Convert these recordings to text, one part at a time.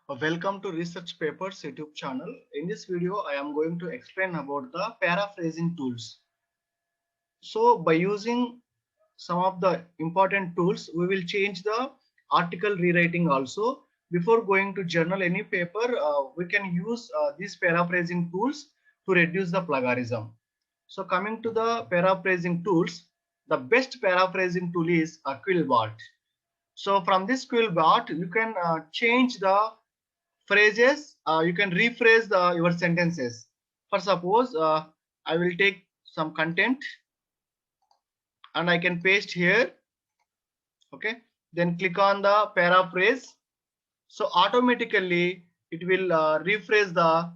Welcome to Research Papers YouTube channel. In this video, I am going to explain about the paraphrasing tools. So by using some of the important tools, we will change the article rewriting also. Before going to journal any paper, we can use these paraphrasing tools to reduce the plagiarism. So coming to the paraphrasing tools, the best paraphrasing tool is Quillbot. So from this Quillbot, you can change the phrases. You can rephrase your sentences. For suppose I will take some content and I can paste here. Okay, then click on the paraphrase. So automatically it will rephrase the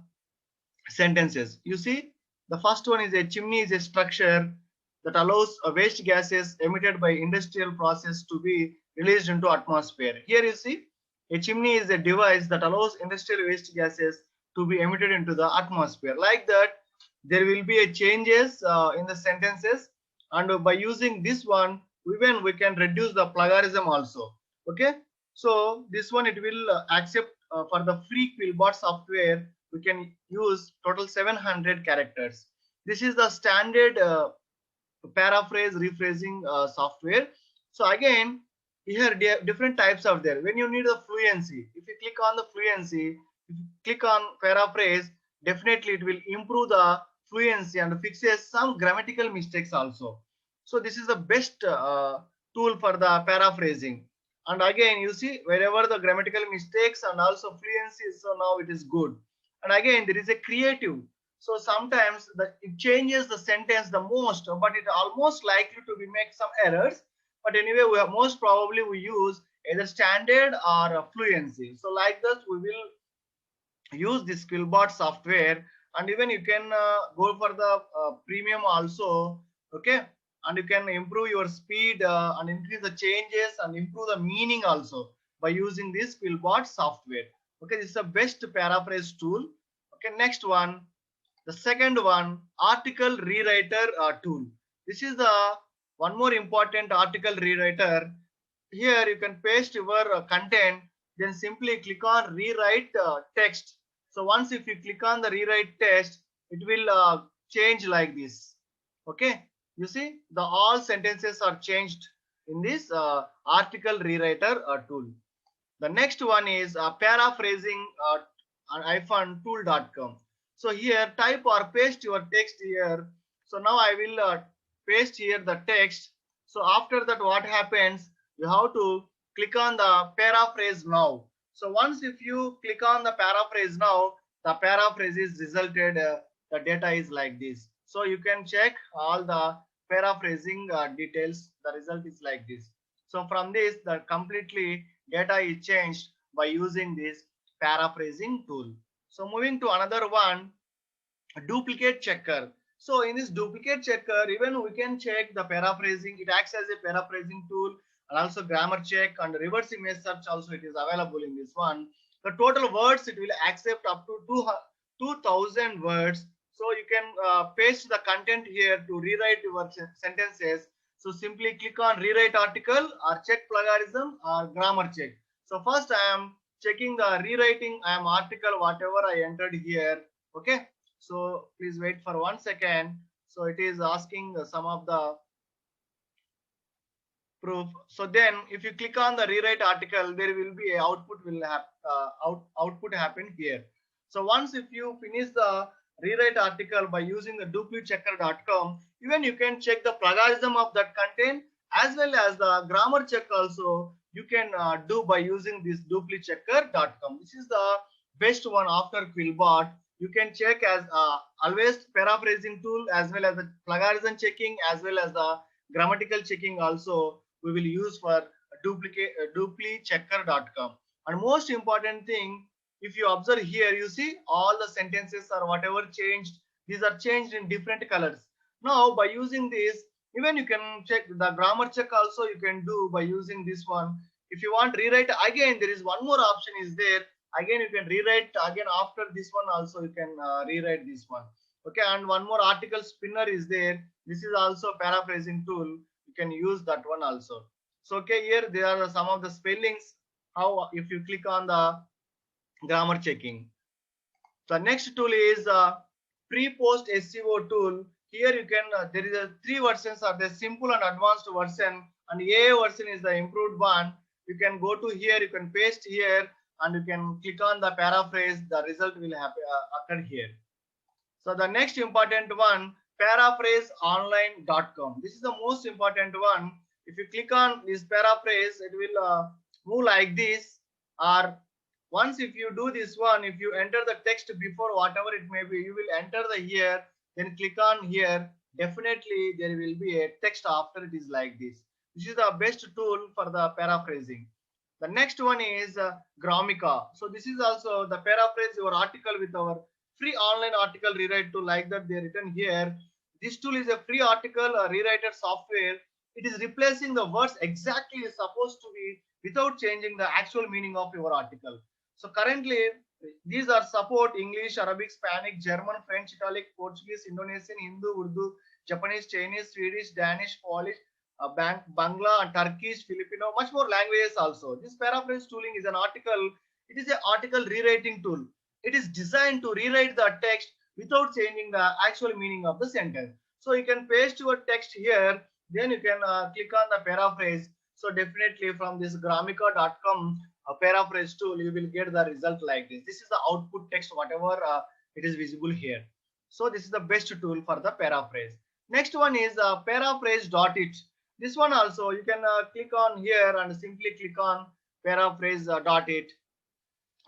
sentences. You see, the first one is a chimney is a structure that allows waste gases emitted by industrial process to be released into atmosphere. Here you see, a chimney is a device that allows industrial waste gases to be emitted into the atmosphere. Like that, there will be a changes in the sentences, and by using this one, even we can reduce the plagiarism also. Okay, so this one it will accept for the free Quillbot software. We can use total 700 characters. This is the standard paraphrase rephrasing software. So again, here different types are there. When you need the fluency, if you click on the fluency, if you click on paraphrase, definitely it will improve the fluency and fixes some grammatical mistakes also. So this is the best tool for the paraphrasing. And again, you see wherever the grammatical mistakes and also fluency, so now it is good. And again, there is a creative. So sometimes it changes the sentence the most, but it almost likely to be make some errors. But anyway, we have most probably we use either standard or fluency. So like that, we will use this Quillbot software, and even you can go for the premium also. Okay, and you can improve your speed and increase the changes and improve the meaning also by using this Quillbot software. Okay, this is the best paraphrase tool. Okay, next one, the second one, article rewriter tool. This is the one more important article rewriter. Here you can paste your content, then simply click on rewrite text. So once if you click on the rewrite text, it will change like this. Okay, you see the all sentences are changed in this article rewriter tool. The next one is paraphrasing tool.com. So here type or paste your text here. So now I will paste here the text. So after that, what happens? You have to click on the paraphrase now. So once if you click on the paraphrase now, the paraphrase is resulted. The data is like this. So you can check all the paraphrasing details. The result is like this. So from this, the completely data is changed by using this paraphrasing tool. So moving to another one, duplicate checker. So in this duplicate checker, even we can check the paraphrasing. It acts as a paraphrasing tool and also grammar check and reverse image search also it is available in this one. The total words it will accept up to 2000 words. So you can paste the content here to rewrite your sentences. So simply click on rewrite article or check plagiarism or grammar check. So first I am checking the rewriting. I am article whatever I entered here. Okay. So please wait for 1 second. So it is asking some of the proof. So then if you click on the rewrite article, there will be a output will have output happen here. So once if you finish the rewrite article by using the duplichecker.com, even you can check the plagiarism of that content as well as the grammar check also you can do by using this duplichecker.com. This is the best one after Quillbot. You can check as always paraphrasing tool as well as the plagiarism checking as well as the grammatical checking also we will use for duplichecker.com. And most important thing, if you observe here, you see all the sentences or whatever changed, these are changed in different colors. Now by using this, even you can check the grammar check also you can do by using this one. If you want rewrite again, there is one more option is there. Again you can rewrite again after this one also you can rewrite this one. Okay, and one more article spinner is there. This is also paraphrasing tool. You can use that one also. So okay, here there are some of the spellings. How if you click on the grammar checking. The next tool is pre-post SEO tool. Here you can there is a three versions of the simple and advanced version, and A version is the improved one. You can go to here, you can paste here, and you can click on the paraphrase. The result will happen occur here. So the next important one, paraphraseonline.com. This is the most important one. If you click on this paraphrase, it will move like this. Or once if you do this one, if you enter the text before whatever it may be, you will enter the here, then click on here. Definitely there will be a text after it is like this. This is the best tool for the paraphrasing. The next one is Gramika. So this is also the paraphrase your article with our free online article rewrite tool, like that they written here. This tool is a free article rewriter software. It is replacing the words exactly is supposed to be without changing the actual meaning of your article. So currently these are support English, Arabic, Spanish, German, French, Italic, Portuguese, Indonesian, Hindu, Urdu, Japanese, Chinese, Swedish, Danish, Polish, Bangla, Turkish, Filipino, much more languages also. This paraphrase tooling is an article. It is an article rewriting tool. It is designed to rewrite the text without changing the actual meaning of the sentence. So you can paste your text here, then you can click on the paraphrase. So definitely from this Gramika.com paraphrase tool, you will get the result like this. This is the output text, whatever it is visible here. So this is the best tool for the paraphrase. Next one is paraphrase.it. This one also you can click on here and simply click on paraphrase.it.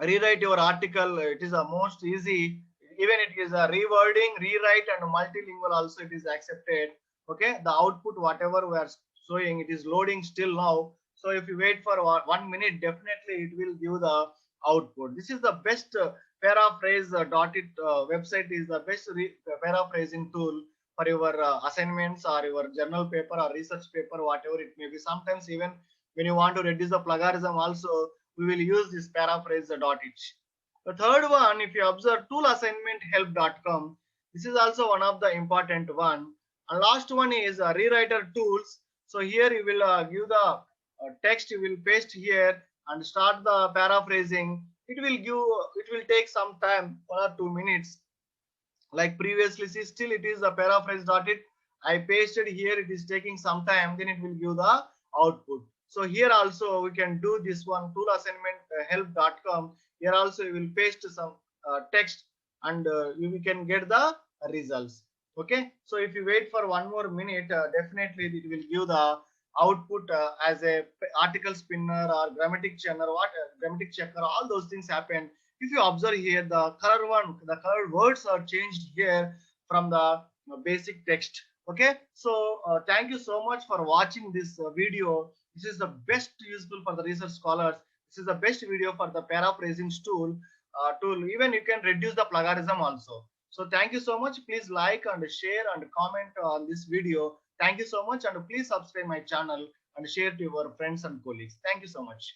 Rewrite your article. It is the most easy. Even it is a rewording, rewrite, and multilingual also it is accepted. Okay, the output whatever we are showing, it is loading still now. So if you wait for 1 minute, definitely it will give the output. This is the best paraphrase.it website is the best paraphrasing tool for your assignments or your journal paper or research paper, whatever it may be. Sometimes even when you want to reduce the plagiarism also, we will use this paraphrase.it. The third one, if you observe toolassignmenthelp.com, this is also one of the important one. And last one is rewriter tools. So here you will give the text, you will paste here and start the paraphrasing. It will take some time, 1 or 2 minutes. Like previously, see, still it is a paraphrase.it. I pasted here, it is taking some time, then it will give the output. So here also we can do this one, toolassignmenthelp.com. Here also you will paste some text and you can get the results. Okay, so if you wait for 1 more minute, definitely it will give the output as a article spinner or grammatic checker, grammatic checker, all those things happen. If you observe here, the colored words are changed here from the basic text. Okay, so thank you so much for watching this video. This is the best useful for the research scholars. This is the best video for the paraphrasing tool. Even you can reduce the plagiarism also. So thank you so much. Please like and share and comment on this video. Thank you so much, and please subscribe my channel and share to your friends and colleagues. Thank you so much.